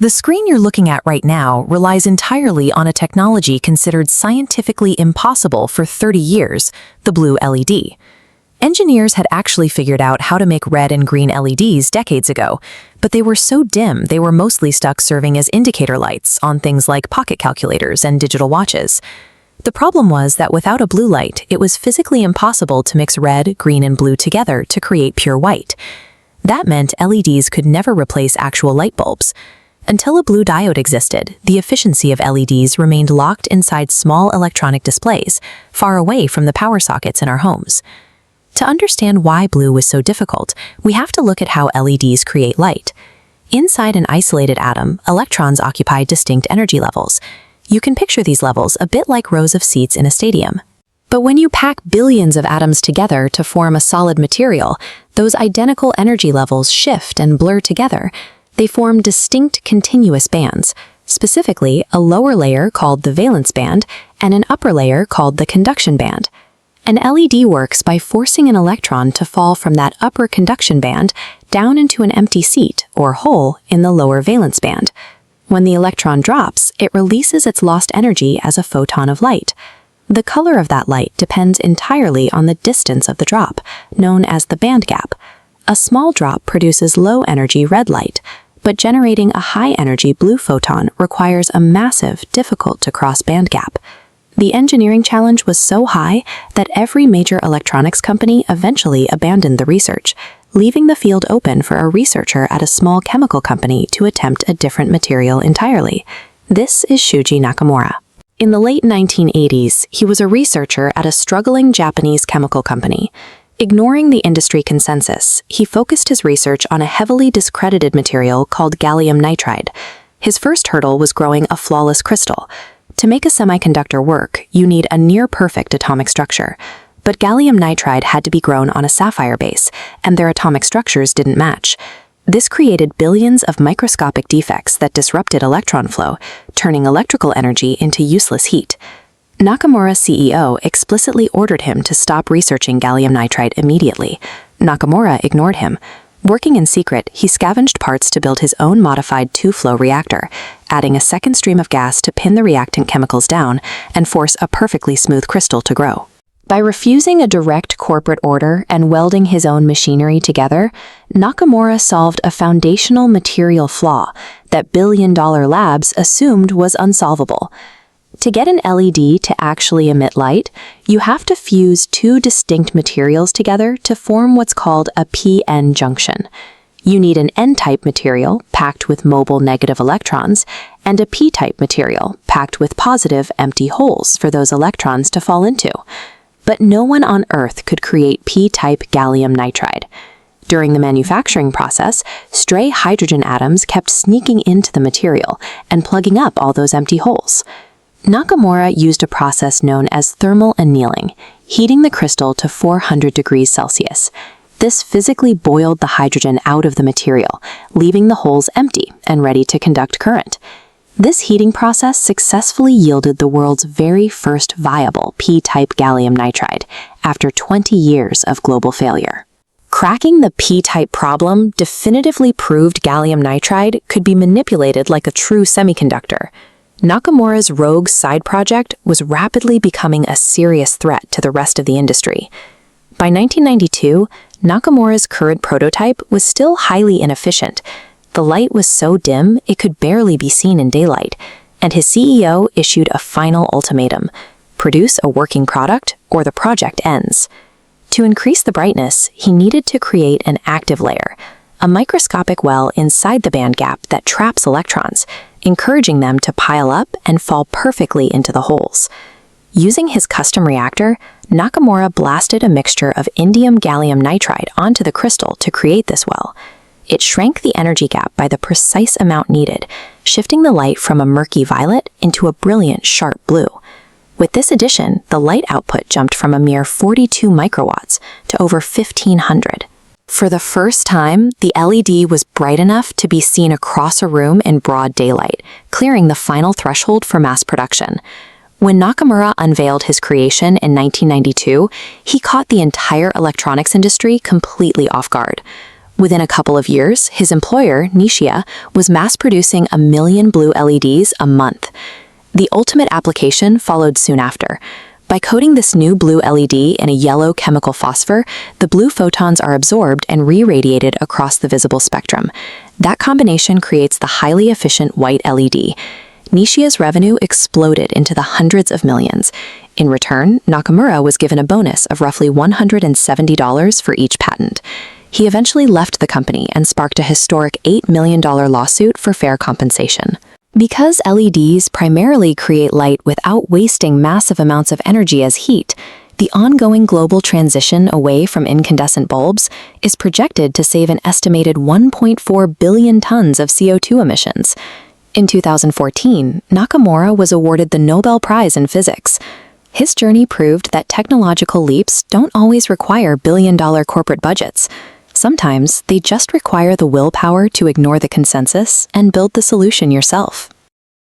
The screen you're looking at right now relies entirely on a technology considered scientifically impossible for 30 years, the blue LED. Engineers had actually figured out how to make red and green LEDs decades ago, but they were so dim they were mostly stuck serving as indicator lights on things like pocket calculators and digital watches. The problem was that without a blue light, it was physically impossible to mix red, green, and blue together to create pure white. That meant LEDs could never replace actual light bulbs. Until a blue diode existed, the efficiency of LEDs remained locked inside small electronic displays, far away from the power sockets in our homes. To understand why blue was so difficult, we have to look at how LEDs create light. Inside an isolated atom, electrons occupy distinct energy levels. You can picture these levels a bit like rows of seats in a stadium. But when you pack billions of atoms together to form a solid material, those identical energy levels shift and blur together. They form distinct continuous bands, specifically a lower layer called the valence band and an upper layer called the conduction band. An LED works by forcing an electron to fall from that upper conduction band down into an empty seat or hole in the lower valence band. When the electron drops, it releases its lost energy as a photon of light. The color of that light depends entirely on the distance of the drop, known as the band gap. A small drop produces low-energy red light, but generating a high-energy blue photon requires a massive, difficult-to-cross band gap. The engineering challenge was so high that every major electronics company eventually abandoned the research, leaving the field open for a researcher at a small chemical company to attempt a different material entirely. This is Shuji Nakamura. In the late 1980s, he was a researcher at a struggling Japanese chemical company. Ignoring the industry consensus, he focused his research on a heavily discredited material called gallium nitride. His first hurdle was growing a flawless crystal. To make a semiconductor work, you need a near-perfect atomic structure. But gallium nitride had to be grown on a sapphire base, and their atomic structures didn't match. This created billions of microscopic defects that disrupted electron flow, turning electrical energy into useless heat. Nakamura's CEO explicitly ordered him to stop researching gallium nitride immediately. Nakamura ignored him. Working in secret, he scavenged parts to build his own modified two-flow reactor, adding a second stream of gas to pin the reactant chemicals down and force a perfectly smooth crystal to grow. By refusing a direct corporate order and welding his own machinery together, Nakamura solved a foundational material flaw that billion-dollar labs assumed was unsolvable. To get an LED to actually emit light, you have to fuse two distinct materials together to form what's called a p-n junction. You need an N-type material packed with mobile negative electrons and a p-type material packed with positive empty holes for those electrons to fall into. But no one on Earth could create p-type gallium nitride. During the manufacturing process, stray hydrogen atoms kept sneaking into the material and plugging up all those empty holes. Nakamura used a process known as thermal annealing, heating the crystal to 400 degrees Celsius. This physically boiled the hydrogen out of the material, leaving the holes empty and ready to conduct current. This heating process successfully yielded the world's very first viable p-type gallium nitride after 20 years of global failure. Cracking the p-type problem definitively proved gallium nitride could be manipulated like a true semiconductor. Nakamura's rogue side project was rapidly becoming a serious threat to the rest of the industry. By 1992, Nakamura's current prototype was still highly inefficient. The light was so dim it could barely be seen in daylight, and his CEO issued a final ultimatum: produce a working product or the project ends. To increase the brightness, he needed to create an active layer, a microscopic well inside the band gap that traps electrons, encouraging them to pile up and fall perfectly into the holes. Using his custom reactor, Nakamura blasted a mixture of indium gallium nitride onto the crystal to create this well. It shrank the energy gap by the precise amount needed, shifting the light from a murky violet into a brilliant sharp blue. With this addition, the light output jumped from a mere 42 microwatts to over 1,500. For the first time, the LED was bright enough to be seen across a room in broad daylight, clearing the final threshold for mass production. When Nakamura unveiled his creation in 1992, he caught the entire electronics industry completely off guard. Within a couple of years, his employer, Nishia, was mass-producing 1 million blue LEDs a month. The ultimate application followed soon after. By coating this new blue LED in a yellow chemical phosphor, the blue photons are absorbed and re-radiated across the visible spectrum. That combination creates the highly efficient white LED. Nishia's revenue exploded into the hundreds of millions. In return, Nakamura was given a bonus of roughly $170 for each patent. He eventually left the company and sparked a historic $8 million lawsuit for fair compensation. Because LEDs primarily create light without wasting massive amounts of energy as heat, the ongoing global transition away from incandescent bulbs is projected to save an estimated 1.4 billion tons of CO2 emissions. In 2014, Nakamura was awarded the Nobel Prize in Physics. His journey proved that technological leaps don't always require billion-dollar corporate budgets. Sometimes they just require the willpower to ignore the consensus and build the solution yourself.